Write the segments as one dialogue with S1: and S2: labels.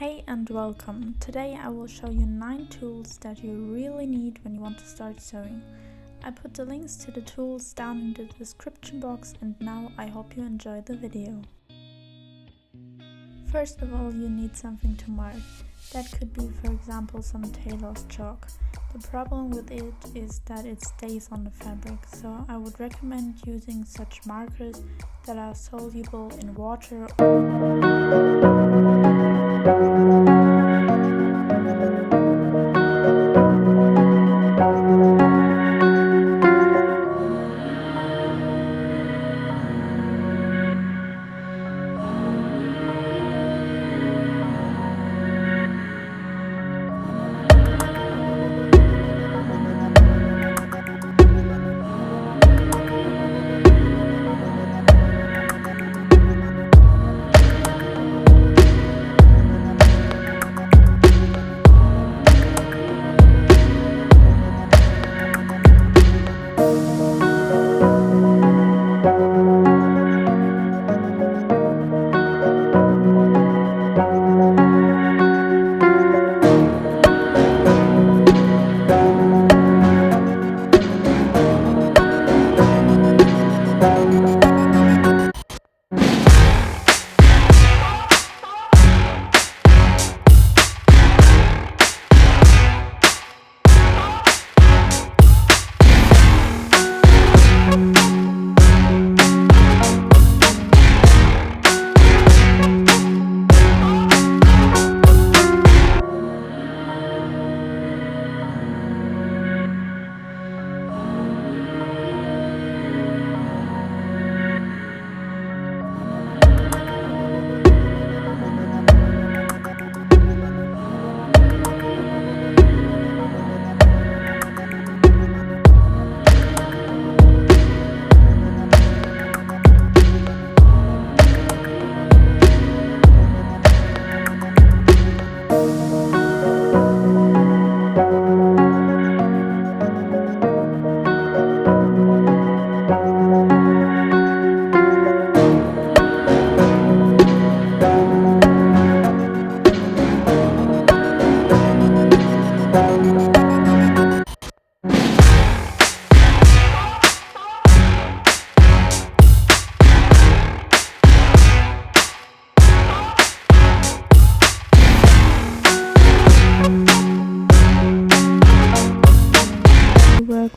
S1: Hey and welcome. Today I will show you 9 tools that you really need when you want to start sewing. I put the links to the tools down in the description box, and now I hope you enjoy the video. First of all, you need something to mark. That could be, for example, some tailor's chalk. The problem with it is that it stays on the fabric, so I would recommend using such markers that are soluble in water.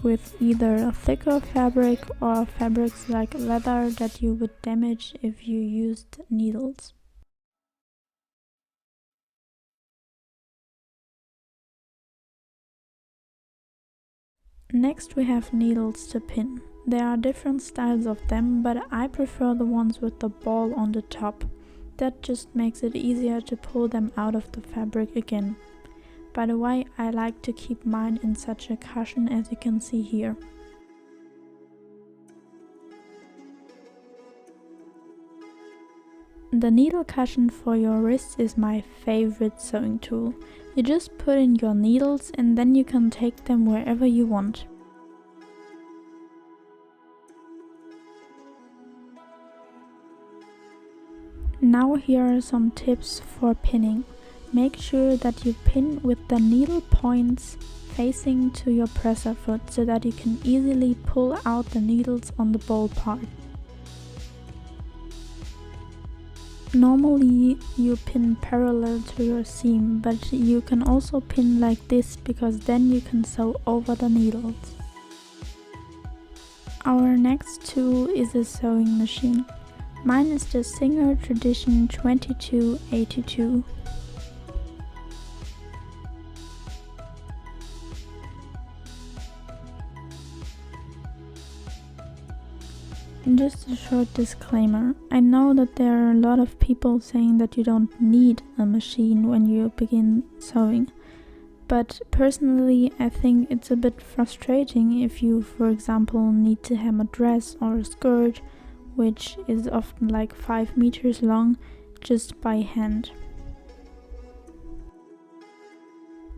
S1: With either a thicker fabric or fabrics like leather that you would damage if you used needles. Next we have needles to pin. There are different styles of them, but I prefer the ones with the ball on the top. That just makes it easier to pull them out of the fabric again. By the way, I like to keep mine in such a cushion as you can see here. The needle cushion for your wrist is my favorite sewing tool. You just put in your needles and then you can take them wherever you want. Now here are some tips for pinning. Make sure that you pin with the needle points facing to your presser foot so that you can easily pull out the needles on the ball part. Normally you pin parallel to your seam, but you can also pin like this because then you can sew over the needles. Our next tool is a sewing machine. Mine is the Singer Tradition 2282. Just a short disclaimer. I know that there are a lot of people saying that you don't need a machine when you begin sewing. But personally, I think it's a bit frustrating if you, for example, need to hem a dress or a skirt, which is often like 5 meters long, just by hand.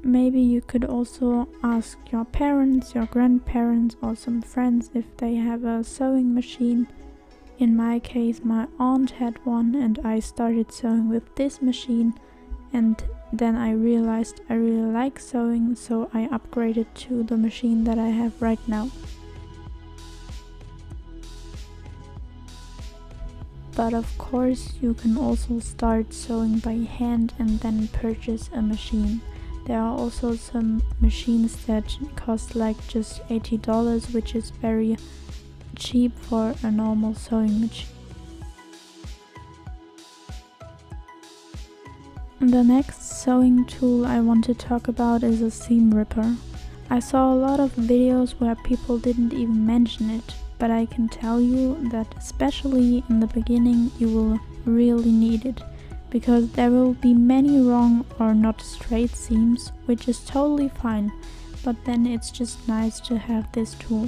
S1: Maybe you could also ask your parents, your grandparents or some friends if they have a sewing machine. In my case, my aunt had one and I started sewing with this machine, and then I realized I really like sewing, so I upgraded to the machine that I have right now. But of course you can also start sewing by hand and then purchase a machine. There are also some machines that cost like just $80, which is very cheap for a normal sewing machine. The next sewing tool I want to talk about is a seam ripper. I saw a lot of videos where people didn't even mention it, but I can tell you that especially in the beginning you will really need it, because there will be many wrong or not straight seams, which is totally fine, but then it's just nice to have this tool.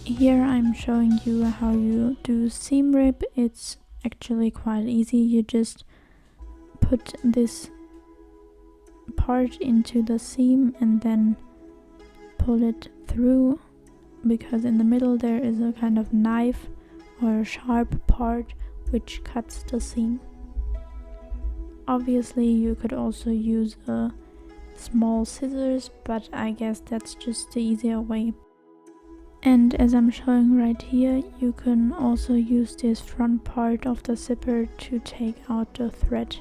S1: Here I'm showing you how you do seam rip. It's actually quite easy. You just put this part into the seam and then pull it through, because in the middle there is a kind of knife or a sharp part which cuts the seam. Obviously you could also use a small scissors, but I guess that's just the easier way. And as I'm showing right here, you can also use this front part of the zipper to take out the thread.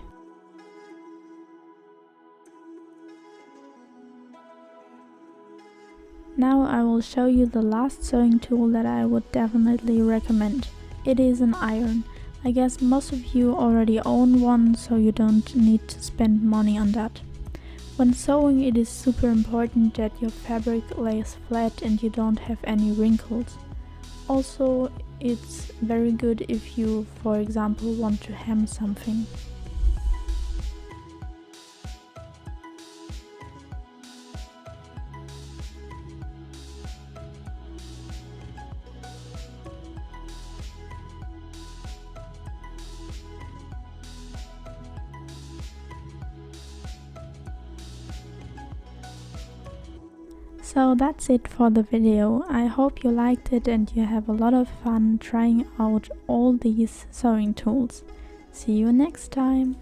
S1: Now I will show you the last sewing tool that I would definitely recommend. It is an iron. I guess most of you already own one, so you don't need to spend money on that. When sewing, it is super important that your fabric lays flat and you don't have any wrinkles. Also, it's very good if you, for example, want to hem something. So that's it for the video. I hope you liked it and you have a lot of fun trying out all these sewing tools. See you next time!